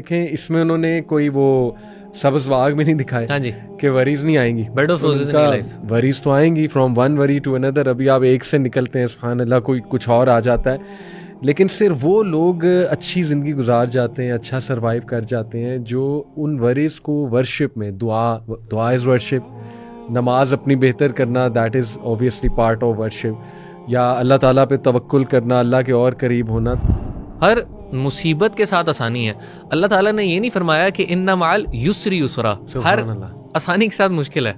دیکھیں اس میں انہوں نے کوئی وہ سبز باغ میں نہیں دکھائے ہاں جی کہ وریز نہیں آئیں گی, bed of roses in your life. Worries تو آئیں گی from one worry to another. ابھی آپ ایک سے نکلتے ہیں سبحان اللہ, کوئی کچھ اور آ جاتا ہے, لیکن صرف وہ لوگ اچھی زندگی گزار جاتے ہیں, اچھا سروائیو کر جاتے ہیں جو ان وریز کو ورشپ میں, دعا از ورشپ, نماز اپنی بہتر کرنا that is obviously part of worship, یا اللہ تعالیٰ پہ توکل کرنا, اللہ کے اور قریب ہونا. ہر مصیبت کے ساتھ آسانی ہے. اللہ تعالیٰ نے یہ نہیں فرمایا کہ ان مع العسر یسرا, ہر آسانی کے ساتھ مشکل ہے.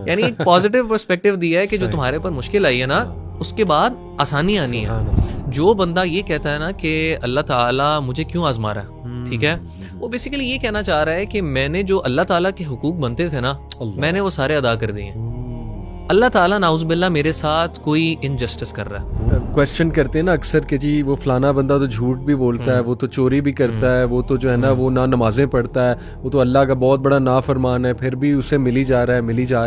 یعنی ایک پازیٹیو پرسپیکٹیو دیا ہے کہ جو تمہارے پر مشکل آئی ہے نا اس کے بعد آسانی آنی ہے. جو بندہ یہ کہتا ہے نا کہ اللہ تعالیٰ مجھے کیوں آزما رہا ہے, ٹھیک ہے, وہ بیسیکلی یہ کہنا چاہ رہا ہے کہ میں نے جو اللہ تعالیٰ کے حقوق بنتے تھے نا میں نے وہ سارے ادا کر دیے ہیں. اللہ تعالیٰ نعوذ باللہ میرے ساتھ کوئی انجسٹس کر رہا ہے. کوشچن کرتے ہیں نا اکثر کہ جی وہ فلانا بندہ تو جھوٹ بھی بولتا ہے, وہ تو چوری بھی کرتا ہے, وہ تو جو ہے نا وہ نہ نمازیں پڑھتا ہے, وہ تو اللہ کا بہت بڑا نافرمان ہے, پھر بھی اسے ملی جا رہا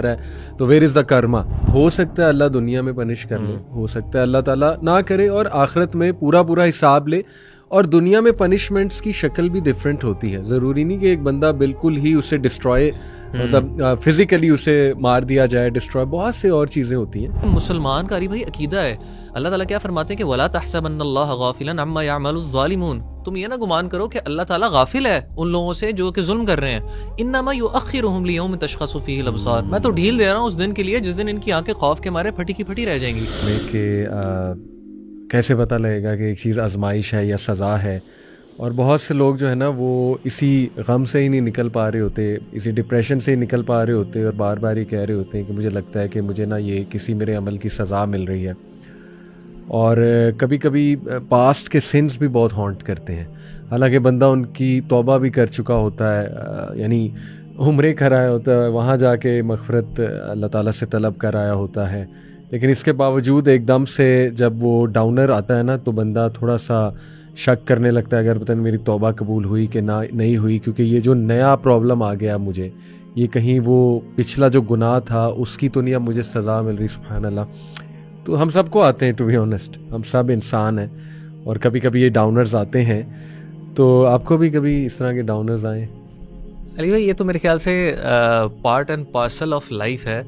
ہے, تو ویئر از دا کرما. ہو سکتا ہے اللہ دنیا میں پنش کر لے, ہو سکتا ہے اللہ تعالیٰ نہ کرے اور آخرت میں پورا حساب لے. اور دنیا میں پنشمنٹس کی شکل بھی ڈفرینٹ ہوتی ہے. ضروری نہیں کہ ایک بندہ بالکل ہی اسے ڈسٹروائے, مطلب فزیکلی اسے مار دیا جائے, ڈسٹروائے, بہت سے اور چیزیں ہوتی ہیں. مسلمان کا بھائی عقیدہ ہے. اللہ تعالیٰ کیا فرماتے ہیں کہ وَلَا تَحْسَبَنَّ اللَّهَ غَافِلًا عَمَّا يَعْمَلُ الظَّالِمُونَ, تم یہ نہ گمان کرو کہ اللہ تعالیٰ غافل ہے ان لوگوں سے جو کہ ظلم کر رہے ہیں. انما یؤخرهم لیوم تشخص فیہ الابصار, میں تو ڈھیل دے رہا ہوں اس دن کے لیے جس دن ان کی آنکھیں خوف کے مارے پھٹی کی پھٹی رہ جائیں گی. کیسے پتہ لگے گا کہ ایک چیز آزمائش ہے یا سزا ہے. اور بہت سے لوگ جو ہے نا وہ اسی غم سے ہی نہیں نکل پا رہے ہوتے, اسی ڈپریشن سے ہی نکل پا رہے ہوتے, اور بار بار یہ کہہ رہے ہوتے ہیں کہ مجھے لگتا ہے کہ مجھے نا یہ کسی میرے عمل کی سزا مل رہی ہے. اور کبھی کبھی پاسٹ کے سنس بھی بہت ہانٹ کرتے ہیں, حالانکہ بندہ ان کی توبہ بھی کر چکا ہوتا ہے, یعنی عمرے کرایا ہوتا ہے, وہاں جا کے مغفرت اللہ تعالیٰ سے طلب کرایا ہوتا ہے, لیکن اس کے باوجود ایک دم سے جب وہ ڈاؤنر آتا ہے نا تو بندہ تھوڑا سا شک کرنے لگتا ہے اگر پتہ نہیں میری توبہ قبول ہوئی کہ نہیں ہوئی, کیونکہ یہ جو نیا پرابلم آ گیا مجھے, یہ کہیں وہ پچھلا جو گناہ تھا اس کی تو نہیں اب مجھے سزا مل رہی. سبحان اللہ. تو ہم سب کو آتے ہیں, ٹو بی آنیسٹ, ہم سب انسان ہیں, اور کبھی کبھی یہ ڈاؤنرز آتے ہیں. تو آپ کو بھی کبھی اس طرح کے ڈاؤنرز آئے؟ علی بھائی یہ تو میرے خیال سے part and parcel of life ہے,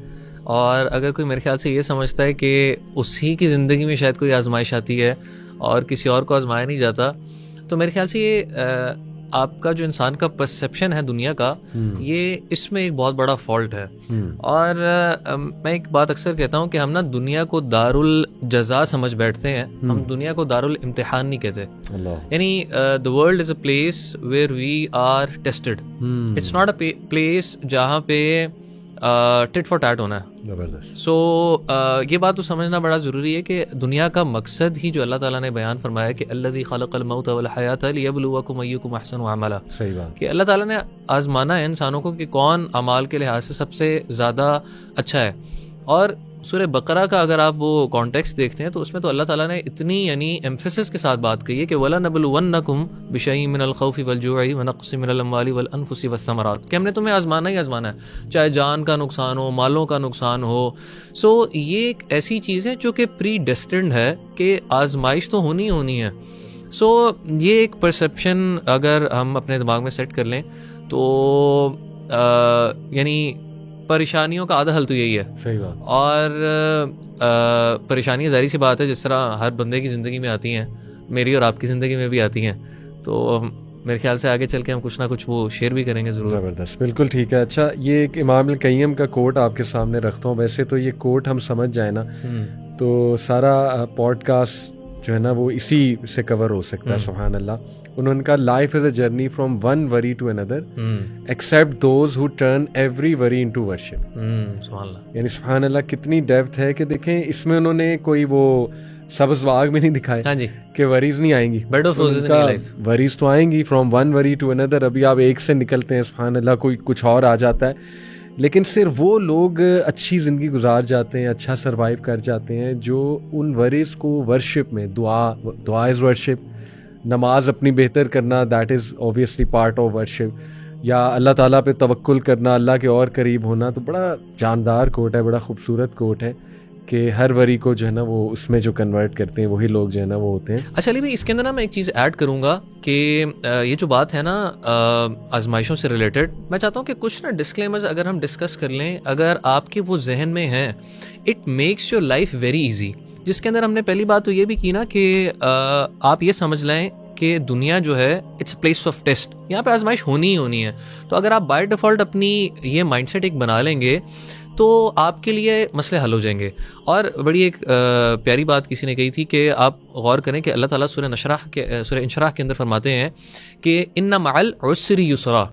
اور اگر کوئی میرے خیال سے یہ سمجھتا ہے کہ اسی کی زندگی میں شاید کوئی آزمائش آتی ہے اور کسی اور کو آزمایا نہیں جاتا, تو میرے خیال سے یہ آپ کا جو انسان کا پرسیپشن ہے دنیا کا, یہ اس میں ایک بہت بڑا فالٹ ہے. اور میں ایک بات اکثر کہتا ہوں کہ ہم نا دنیا کو دار الجزا سمجھ بیٹھتے ہیں, ہم دنیا کو دار الامتحان نہیں کہتے. یعنی the world is a place where we are tested. It's not a place جہاں پہ ٹٹ فار ٹیٹ ہونا ہے. سو یہ بات تو سمجھنا بڑا ضروری ہے کہ دنیا کا مقصد ہی جو اللہ تعالیٰ نے بیان فرمایا کہ الذی خلق الموت والحیاۃ لیبلوکم ایکم احسن عملا, صحیح بات, کہ اللہ تعالیٰ نے آزمانا ہے انسانوں کو کہ کون اعمال کے لحاظ سے سب سے زیادہ اچھا ہے. اور سورہ بقرہ کا اگر آپ وہ کانٹیکسٹ دیکھتے ہیں تو اس میں تو اللہ تعالیٰ نے اتنی یعنی ایمفیسس کے ساتھ بات کہی ہے کہ وَلَنَبْلُوَنَّكُمْ بِشَيْءٍ مِّنَ الْخَوْفِ وَالْجُوعِ وَنَقْصٍ مِّنَ الْأَمْوَالِ وَالْأَنفُسِ وَالثَّمَرَاتِ, کہ ہم نے تمہیں آزمانا ہی آزمانا ہے, چاہے جان کا نقصان ہو, مالوں کا نقصان ہو. سو یہ ایک ایسی چیز ہے جو کہ پری ڈیسٹنڈ ہے کہ آزمائش تو ہونی ہے. سو یہ ایک پرسیپشن اگر ہم اپنے دماغ میں سیٹ کر لیں تو یعنی پریشانیوں کا آدھا حل تو یہی ہے. صحیح بات. اور پریشانیاں ظاہری سی بات ہے جس طرح ہر بندے کی زندگی میں آتی ہیں, میری اور آپ کی زندگی میں بھی آتی ہیں, تو میرے خیال سے آگے چل کے ہم کچھ نہ کچھ وہ شیئر بھی کریں گے ضرور. زبردست, بالکل ٹھیک ہے. اچھا, یہ ایک امام القیم کا کوٹ آپ کے سامنے رکھتا ہوں. ویسے تو یہ کوٹ ہم سمجھ جائیں نا تو سارا پوڈ کاسٹ جو ہے نا وہ اسی سے کور ہو سکتا ہے. سبحان اللہ. انہوں نے کہا life is a journey from one worry to another except those who turn every worry into worship. سبحان اللہ. یعنی سبحان اللہ کتنی ڈیپتھ ہے کہ دیکھیں اس میں انہوں نے کوئی وہ سبز باغ میں نہیں دکھائے ہاں جی کہ وریز نہیں آئیں گی, bed of roses in your life. Worries تو آئیں گی from one worry to another. ابھی آپ ایک سے نکلتے ہیں سبحان اللہ, کوئی کچھ اور آ جاتا ہے, لیکن صرف وہ لوگ اچھی زندگی گزار جاتے ہیں, اچھا سروائیو کر جاتے ہیں جو ان وریز کو ورشپ میں, دعا از ورشپ, نماز اپنی بہتر کرنا that is obviously part of worship, یا اللہ تعالیٰ پہ توکل کرنا, اللہ کے اور قریب ہونا. تو بڑا جاندار کوٹ ہے, بڑا خوبصورت کوٹ ہے کہ ہر وری کو جو ہے نا وہ اس میں جو کنورٹ کرتے ہیں وہی لوگ جو ہے نا وہ ہوتے ہیں. اچھا علی بھائی اس کے اندر نا میں ایک چیز ایڈ کروں گا کہ یہ جو بات ہے نا آزمائشوں سے ریلیٹڈ، میں چاہتا ہوں کہ کچھ نا ڈسکلیمرز اگر ہم ڈسکس کر لیں، اگر آپ کے وہ ذہن میں ہیں، it makes your life very easy. جس کے اندر ہم نے پہلی بات تو یہ بھی کی نا کہ آپ یہ سمجھ لیں کہ دنیا جو ہے it's a place of test, یہاں پہ آزمائش ہونی ہی ہونی ہے. تو اگر آپ بائی ڈیفالٹ اپنی یہ مائنڈ سیٹ ایک بنا لیں گے تو آپ کے لیے مسئلے حل ہو جائیں گے. اور بڑی ایک پیاری بات کسی نے کہی تھی کہ آپ غور کریں کہ اللہ تعالیٰ سورہ انشراح کے اندر فرماتے ہیں کہ ان مع العسر یسرا،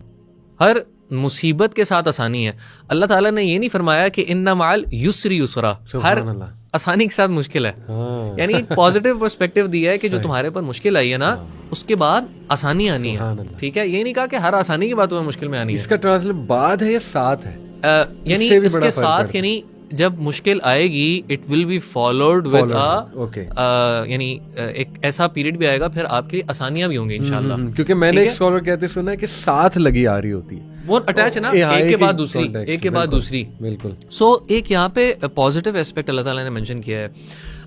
ہر مصیبت کے ساتھ آسانی ہے. اللہ تعالیٰ نے یہ نہیں فرمایا کہ ان مع اليسر یسرا، ہر آسانی کے ساتھ مشکل ہے. یعنی ایک پازیٹیو پرسپیکٹو دیا ہے کہ جو تمہارے پر مشکل آئی ہے نا اس کے بعد آسانی آنی ہے. ٹھیک ہے، یہ نہیں کہا کہ ہر آسانی کے بعد تمہیں مشکل میں آنی ہے. اس کا ٹرانسلیٹ بعد ہے یا ساتھ ہے؟ یعنی اس کے ساتھ، یعنی جب مشکل آئے گی it will be followed with یعنی ایک ایسا پیریڈ بھی آئے گا پھر آپ کے لیے آسانیاں بھی ہوں گی انشاءاللہ. کیونکہ میں نے ایک اسکالر کہتے سنا ہے کہ ساتھ لگی آ رہی ہوتی ہے، وہ اٹیچ ہے نا، ایک کے بعد دوسری، ایک کے بعد دوسری. بالکل. سو ایک یہاں پہ پازیٹیو ایسپیکٹ اللہ تعالیٰ نے مینشن کیا ہے.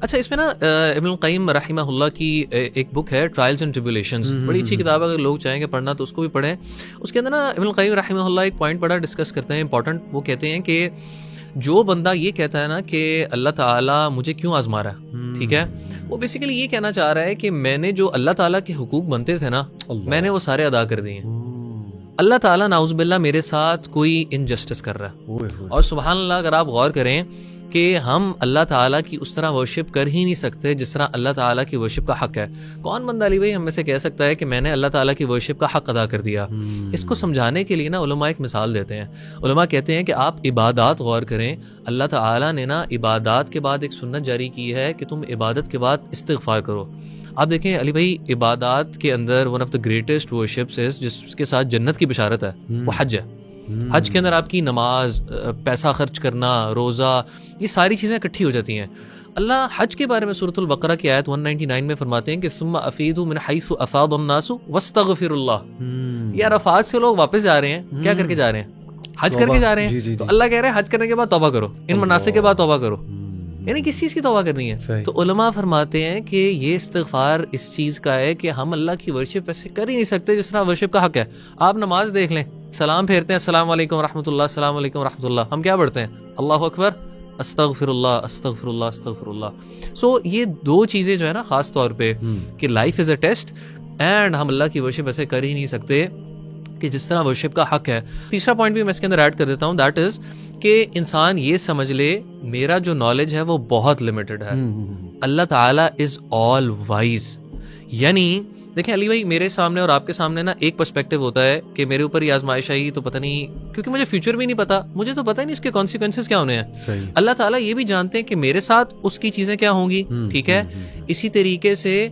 اچھا اس میں نا ابن القیم رحمہ اللہ کی ایک بک ہے ٹرائلز اینڈ ٹریبولیشنز، بڑی اچھی کتاب ہے، اگر لوگ چاہیں گے پڑھنا تو اس کو بھی پڑھیں. اس کے اندر نا ابن القیم رحمہ اللہ ایک پوائنٹ بڑا ڈسکس کرتے ہیں امپورٹنٹ. وہ کہتے ہیں کہ جو بندہ یہ کہتا ہے نا کہ اللہ تعالیٰ مجھے کیوں آزما رہا ہے، ٹھیک ہے، وہ بیسیکلی یہ کہنا چاہ رہا ہے کہ میں نے جو اللہ تعالیٰ کے حقوق بنتے تھے نا میں نے وہ سارے ادا کر دیے ہیں. اللہ تعالیٰ نعوذ باللہ میرے ساتھ کوئی انجسٹس کر رہا ہے. اور سبحان اللہ اگر آپ غور کریں کہ ہم اللہ تعالیٰ کی اس طرح ورشپ کر ہی نہیں سکتے جس طرح اللہ تعالیٰ کی ورشپ کا حق ہے. کون بندہ علی بھائی ہم میں سے کہہ سکتا ہے کہ میں نے اللہ تعالیٰ کی ورشپ کا حق ادا کر دیا؟ اس کو سمجھانے کے لیے نا علماء ایک مثال دیتے ہیں. علماء کہتے ہیں کہ آپ عبادات غور کریں، اللہ تعالیٰ نے نا عبادات کے بعد ایک سنت جاری کی ہے کہ تم عبادت کے بعد استغفار کرو. آپ دیکھیں علی بھائی عبادات کے اندر ون آف دا گریٹسٹ ورشپس جس کے ساتھ جنت کی بشارت ہے وہ حج ہے. حج کے اندر آپ کی نماز، پیسہ خرچ کرنا، روزہ، یہ ساری چیزیں اکٹھی ہو جاتی ہیں. اللہ حج کے بارے میں سورۃ البقرہ کی آیت 199 میں فرماتے ہیں کہ ثم افیضوا من حیث افاض الناس واستغفروا اللہ. یہ عرفات سے لوگ واپس جا رہے ہیں، کیا کر کے جا رہے ہیں؟ حج کر کے جا رہے ہیں. تو اللہ کہہ رہے ہیں حج کرنے کے بعد توبہ کرو، ان مناسک کے بعد توبہ کرو. یعنی کس چیز کی توبہ کرنی ہے؟ تو علماء فرماتے ہیں کہ یہ استغفار اس چیز کا ہے کہ ہم اللہ کی ورشپ ایسے کر ہی نہیں سکتے جس طرح ورشپ کا حق ہے. آپ نماز دیکھ لیں، سلام پھیرتے ہیں السلام علیکم ورحمۃ اللہ، السلام علیکم ورحمۃ اللہ، ہم کیا پڑھتے ہیں؟ اللہ اکبر، استغفر اللہ، استغفر اللہ، استغفر اللہ. سو یہ دو چیزیں جو ہے نا خاص طور پہ کہ life is a test and ہم اللہ کی ورشپ ایسے کر ہی نہیں سکتے کہ جس طرح ورشپ کا حق ہے. تیسرا پوائنٹ بھی میں اس کے اندر ایڈ کر دیتا ہوں، دیٹ از کہ انسان یہ سمجھ لے میرا جو نالج ہے وہ بہت لمیٹڈ ہے. اللہ تعالیٰ از آل وائز. یعنی دیکھیں علی بھائی میرے سامنے اور آپ کے سامنے نا ایک پرسپیکٹیو ہوتا ہے کہ میرے اوپر یہ آزمائش آئی تو پتہ نہیں، کیونکہ مجھے فیوچر بھی نہیں پتا، مجھے تو پتہ ہی نہیں اس کے کانسیکوینسز کیا ہونے ہیں. اللہ تعالیٰ یہ بھی جانتے ہیں کہ میرے ساتھ اس کی چیزیں کیا ہوں گی. ٹھیک ہے، اسی طریقے سے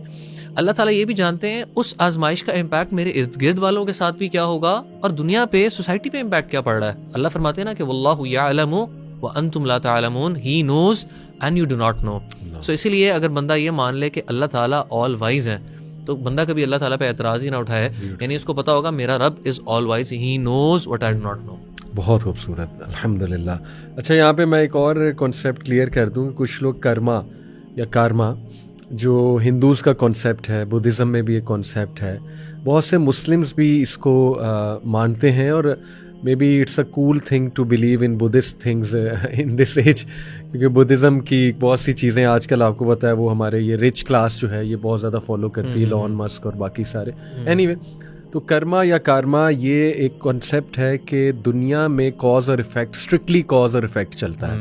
اللہ تعالیٰ یہ بھی جانتے ہیں اس آزمائش کا امپیکٹ میرے ارد گرد والوں کے ساتھ بھی کیا ہوگا اور دنیا پہ سوسائٹی پہ امپیکٹ کیا پڑ رہا ہے. اللہ فرماتے ہیں نا کہ واللہ یعلم وانتم لا تعلمون، he knows and you do not know. So اسی لیے اگر بندہ یہ مان لے کہ اللہ تعالیٰ آل وائز ہے تو بندہ کبھی اللہ تعالیٰ پہ اعتراض ہی نہ اٹھائے. یعنی اس کو پتا ہوگا میرا رب is all wise, he knows what I do not know. بہت خوبصورت، الحمدللہ. اچھا یہاں پہ میں ایک اور کانسیپٹ کلیئر کر دوں. کچھ لوگ کرما یا کارما جو ہندوز کا کانسیپٹ ہے، بدھزم میں بھی ایک کانسیپٹ ہے، بہت سے مسلمز بھی اس کو مانتے ہیں. اور maybe it's a cool thing to believe in Buddhist things in this age, کیونکہ بدھزم کی بہت سی چیزیں آج کل آپ کو پتہ ہے وہ ہمارے یہ رچ کلاس جو ہے یہ بہت زیادہ فالو کرتی ہے، ایلون مسک اور باقی سارے. اینی وے تو کرما یا کارما یہ ایک کانسیپٹ ہے کہ دنیا میں کاز اور افیکٹ، اسٹرکٹلی کاز اور افیکٹ چلتا ہے.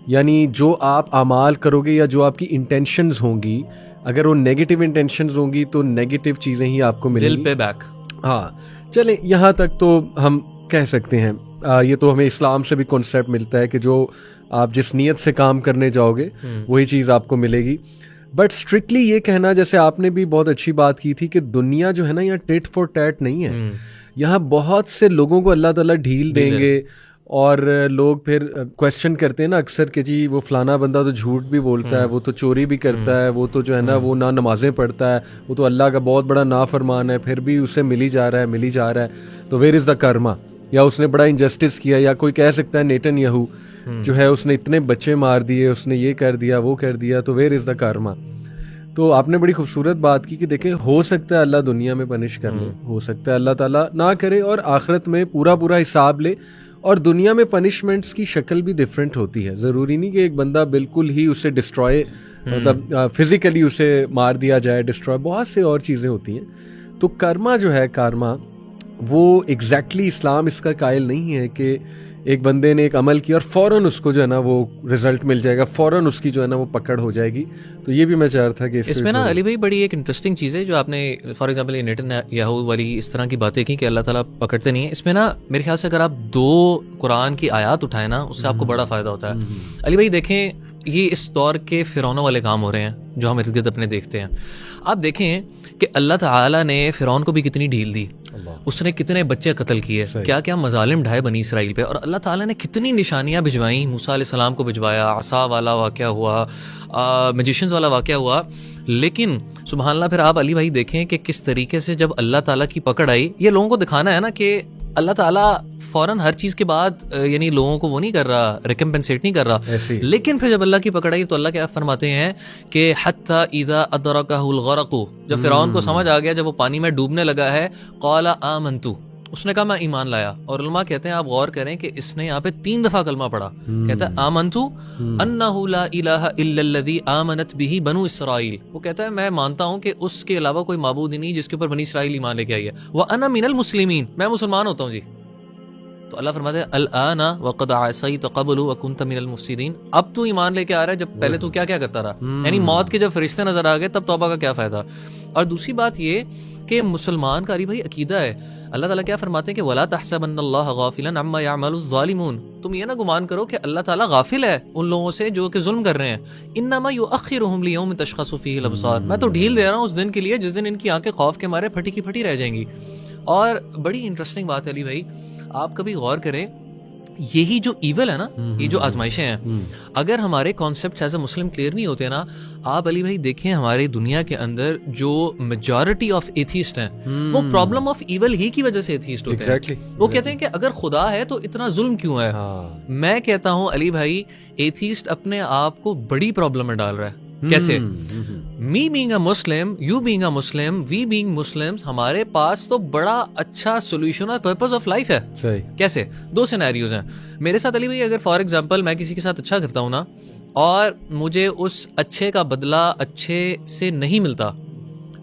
یعنی جو آپ اعمال کرو گے یا جو آپ کی انٹینشنز ہوں گی، اگر وہ نیگیٹو انٹینشنز ہوں گی تو نیگیٹو چیزیں ہی آپ کو ملیں گی. دل پہ بیک. ہاں چلیں یہاں تک تو ہم کہہ سکتے ہیں. یہ تو ہمیں اسلام سے بھی کانسیپٹ ملتا ہے کہ جو آپ جس نیت سے کام کرنے جاؤ گے وہی چیز آپ کو ملے گی. بٹ اسٹرکٹلی یہ کہنا، جیسے آپ نے بھی بہت اچھی بات کی تھی کہ دنیا جو ہے نا یہاں ٹیٹ فور ٹیٹ نہیں ہے. یہاں بہت سے لوگوں کو اللہ تعالیٰ ڈھیل دیں گے اور لوگ پھر کویسچن کرتے ہیں نا اکثر کہ جی وہ فلانا بندہ تو جھوٹ بھی بولتا ہے، وہ تو چوری بھی کرتا ہے، وہ تو جو ہے نا وہ نہ نمازیں پڑھتا ہے، وہ تو اللہ کا بہت بڑا نافرمان ہے، پھر بھی اسے ملی جا رہا ہے. تو ویئر از دا کرما؟ یا اس نے بڑا انجسٹس کیا. یا کوئی کہہ سکتا ہے نیتن یاہو جو ہے اس نے اتنے بچے مار دیے, اس نے یہ کر دیا وہ کر دیا, تو ویئر از دا کارما. تو آپ نے بڑی خوبصورت بات کی کہ دیکھیں ہو سکتا ہے اللہ دنیا میں پنش کر لے, ہو سکتا ہے اللہ تعالیٰ نہ کرے اور آخرت میں پورا حساب لے. اور دنیا میں پنشمنٹس کی شکل بھی ڈفرینٹ ہوتی ہے, ضروری نہیں کہ ایک بندہ بالکل ہی اسے ڈسٹروائے, مطلب فزیکلی اسے مار دیا جائے, ڈسٹروائے, بہت سے اور چیزیں ہوتی ہیں. تو کرما جو ہے, کارما, وہ ایگزیکٹلی اسلام اس کا قائل نہیں ہے کہ ایک بندے نے ایک عمل کیا اور فوراً اس کو جو ہے نا وہ رزلٹ مل جائے گا, فوراً اس کی جو ہے نا وہ پکڑ ہو جائے گی. تو یہ بھی میں چاہ رہا تھا کہ اس میں نا علی بھائی بڑی ایک انٹرسٹنگ چیز ہے جو آپ نے فار ایگزامپل نیٹن یاہو والی اس طرح کی باتیں کی کہ اللہ تعالیٰ پکڑتے نہیں ہیں. اس میں نا میرے خیال سے اگر آپ 2 قرآن کی آیات اٹھائیں نا, اس سے آپ کو بڑا فائدہ ہوتا ہے. علی بھائی دیکھیں, یہ اس دور کے فرعونوں والے کام ہو رہے ہیں جو ہم ارد گرد اپنے دیکھتے ہیں. آپ دیکھیں کہ اللہ تعالیٰ نے فرعون کو بھی کتنی ڈھیل دی, اس نے کتنے بچے قتل کیے, کیا کیا مظالم ڈھائے بنی اسرائیل پہ, اور اللہ تعالیٰ نے کتنی نشانیاں بھجوائیں. موسیٰ علیہ السلام کو بھجوایا, عصا والا واقعہ ہوا, میجیشنز والا واقعہ ہوا. لیکن سبحان اللہ پھر آپ علی بھائی دیکھیں کہ کس طریقے سے جب اللہ تعالیٰ کی پکڑ آئی, یہ لوگوں کو دکھانا ہے نا کہ اللہ تعالیٰ فوراً ہر چیز کے بعد یعنی لوگوں کو وہ نہیں کر رہا, ریکمپنسیٹ نہیں کر رہا. لیکن پھر جب اللہ کی پکڑ آئی تو اللہ کیا فرماتے ہیں کہ حتی اذا ادرکہ الغرق, جب فرعون کو سمجھ آ گیا, جب وہ پانی میں ڈوبنے لگا ہے, قال آمنت, اس نے کہا میں ایمان لایا. اور علماء کہتے ہیں آپ غور کریں کہ اس نے یہاں پہ 3 دفعہ کلمہ پڑھا. کہتا ہے آمنت انہ لا الہ الا الذی آمنت بہ بنو اسرائیل, وہ کہتا ہے میں مانتا ہوں کہ اس کے علاوہ کوئی معبود ہی نہیں جس کے اوپر بنی اسرائیل ایمان لے کے آئی ہے. وانا من المسلمین, میں مسلمان ہوتا ہوں جی. تو اللہ فرماتے ہیں الآن وقد عصیت قبل وکنت من المفسدین, اب تو ایمان لے کے آ رہا ہے, جب پہلے تو کیا کیا کرتا رہا. یعنی موت کے جب فرشتے نظر آ گئے تب توبہ کا کیا فائدہ. اور دوسری بات یہ کہ مسلمان کا علی بھائی عقیدہ ہے, اللہ تعالیٰ کیا فرماتے ہیں کہ وَلَا تَحْسَبَنَّ اللَّهَ غَافِلًا عَمَّا يَعْمَلُ الظَّالِمُونَ, تم یہ نہ گمان کرو کہ اللہ تعالیٰ غافل ہے ان لوگوں سے جو کہ ظلم کر رہے ہیں. إِنَّمَا يُؤَخِّرُهُمْ لِيَوْمٍ تَشْخَصُ فِيهِ الْأَبْصَارُ, میں تو ڈھیل دے رہا ہوں اس دن کے لیے جس دن ان کی آنکھیں خوف کے مارے پھٹی کی پھٹی رہ جائیں گی. اور بڑی انٹرسٹنگ بات ہے علی بھائی, آپ کبھی غور کریں, یہی جو ایول ہے نا, یہ جو آزمائشیں ہیں, اگر ہمارے concepts as a Muslim clear نہیں ہوتے نا, آپ علی بھائی دیکھیں ہماری دنیا کے اندر جو میجورٹی آف ایتھیسٹ ہیں وہ پرابلم آف ایول ہی کی وجہ سے ایتھیسٹ ہوتے ہیں. وہ کہتے ہیں کہ اگر خدا ہے تو اتنا ظلم کیوں ہے. میں کہتا ہوں علی بھائی ایتھیسٹ اپنے آپ کو بڑی پرابلم میں ڈال رہا ہے. کیسے؟ Me being a Muslim, you being a Muslim, we being Muslims, ہمارے پاس تو بڑا اچھا سولوشن اور پرپز آف لائف ہے. کیسے؟ 2 سینیریوز ہیں میرے ساتھ علی بھائی. اگر فار ایگزامپل میں کسی کے ساتھ اچھا کرتا ہوں نا اور مجھے اس اچھے کا بدلہ اچھے سے نہیں ملتا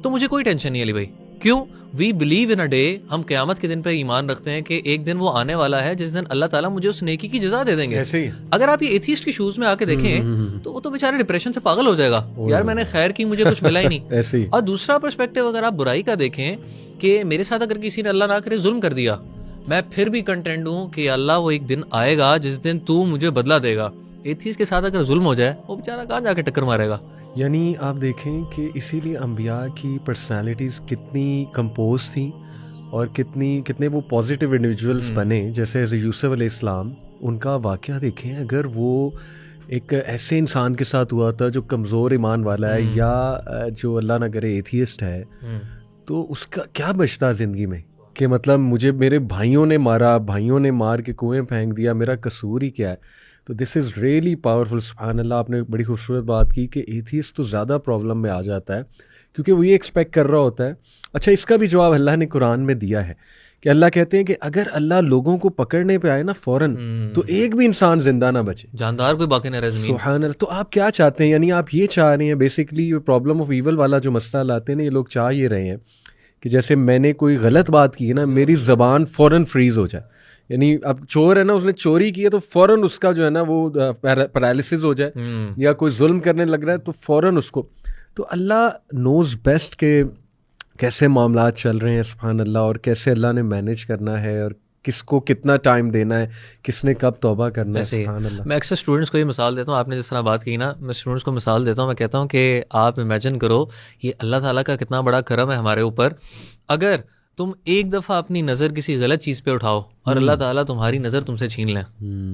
تو مجھے کوئی ٹینشن نہیں علی بھائی. کیوں؟ We believe in a day, ہم قیامت کے دن پہ ایمان رکھتے ہیں کہ ایک دن وہ آنے والا ہے جس دن اللہ تعالیٰ مجھے اس نیکی کی جزا دے دیں گے. اگر آپ یہ ایتھیسٹ کے شوز میں آ کے دیکھیں تو وہ تو بیچارے ڈپریشن سے پاگل ہو جائے گا, یار میں نے خیر کی مجھے کچھ ملا ہی نہیں. اور دوسرا پرسپیکٹیو اگر آپ برائی کا دیکھیں کہ میرے ساتھ اگر کسی نے اللہ نہ کرے ظلم کر دیا, میں پھر بھی کنٹینٹ ہوں کہ اللہ وہ ایک دن آئے گا جس دن تو مجھے بدلہ دے گا. ایتھیسٹ کے ساتھ اگر ظلم ہو جائے وہ بیچارہ کہاں جا کے ٹکر مارے گا. یعنی آپ دیکھیں کہ اسی لیے انبیاء کی پرسنالٹیز کتنی کمپوز تھیں اور کتنے وہ پازیٹیو انڈیویجولس بنے. جیسے یوسف علیہ السلام, ان کا واقعہ دیکھیں, اگر وہ ایک ایسے انسان کے ساتھ ہوا تھا جو کمزور ایمان والا ہے یا جو اللہ نہ کرے ایتھیسٹ ہے, تو اس کا کیا بچتا زندگی میں کہ مطلب مجھے میرے بھائیوں نے مارا, بھائیوں نے مار کے کنویں پھینک دیا, میرا قصور ہی کیا ہے. تو دس از ریئلی پاورفل. سبحان اللہ, آپ نے بڑی خوبصورت بات کی کہ ایتھیسٹ تو زیادہ پرابلم میں آ جاتا ہے کیونکہ وہ یہ ایکسپیکٹ کر رہا ہوتا ہے. اچھا, اس کا بھی جواب اللہ نے قرآن میں دیا ہے کہ اللہ کہتے ہیں کہ اگر اللہ لوگوں کو پکڑنے پہ آئے نا فوراً تو ایک بھی انسان زندہ نہ بچے, جاندار کوئی باقی نہ رہے زمین. سبحان اللہ. تو آپ کیا چاہتے ہیں؟ یعنی آپ یہ چاہ رہے ہیں بیسکلی یہ پرابلم آف ایول والا جو مسئلہ لاتے ہیں نا, یہ لوگ چاہ یہ رہے ہیں کہ جیسے میں نے کوئی غلط بات کی ہے نا, میری زبان فوراً فریز ہو جائے. یعنی اب چور ہے نا, اس نے چوری کی ہے تو فوراً اس کا جو ہے نا وہ پیرالسس ہو جائے, یا کوئی ظلم کرنے لگ رہا ہے تو فوراً اس کو. تو اللہ نوز بیسٹ کہ کیسے معاملات چل رہے ہیں, سبحان اللہ, اور کیسے اللہ نے مینیج کرنا ہے اور کس کو کتنا ٹائم دینا ہے, کس نے کب توبہ کرنا ہے. سبحان اللہ. میں اکثر اسٹوڈنٹس کو یہ مثال دیتا ہوں, آپ نے جس طرح بات کی نا, میں اسٹوڈنٹس کو مثال دیتا ہوں, میں کہتا ہوں کہ آپ امیجن کرو یہ اللہ تعالیٰ کا کتنا بڑا کرم ہے ہمارے اوپر. اگر تم ایک دفعہ اپنی نظر کسی غلط چیز پہ اٹھاؤ اور اللہ تعالیٰ تمہاری نظر تم سے چھین لیں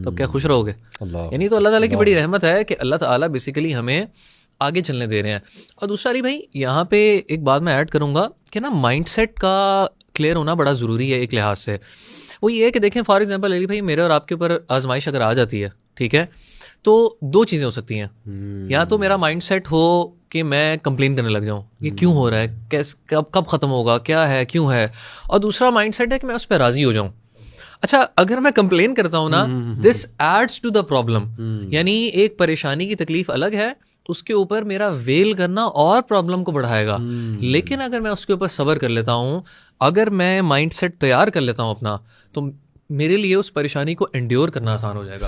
تو کیا خوش رہو گے؟ یعنی تو اللہ تعالیٰ کی بڑی رحمت ہے کہ اللہ تعالیٰ بیسیکلی ہمیں آگے چلنے دے رہے ہیں. اور دوسرا علی بھائی یہاں پہ ایک بات میں ایڈ کروں گا کہ نا مائنڈ سیٹ کا کلیئر ہونا بڑا ضروری ہے ایک لحاظ سے. وہ یہ ہے کہ دیکھیں فار ایگزامپل علی بھائی میرے اور آپ کے اوپر آزمائش اگر آ جاتی ہے ٹھیک ہے. تو دو چیزیں ہو سکتی ہیں, یا تو میرا مائنڈ سیٹ ہو کہ میں کمپلین کرنے لگ جاؤں, یہ کیوں ہو رہا ہے, کب ختم ہوگا, کیا ہے, کیوں ہے, اور دوسرا مائنڈ سیٹ ہے کہ میں اس پہ راضی ہو جاؤں. اچھا, اگر میں کمپلین کرتا ہوں نا, دس ایڈس ٹو دا پرابلم. یعنی ایک پریشانی کی تکلیف الگ ہے, اس کے اوپر میرا ویل کرنا اور پرابلم کو بڑھائے گا. لیکن اگر میں اس کے اوپر صبر کر لیتا ہوں, اگر میں مائنڈ سیٹ تیار کر لیتا ہوں اپنا, تو میرے لیے اس پریشانی کو انڈیور کرنا آسان ہو جائے گا.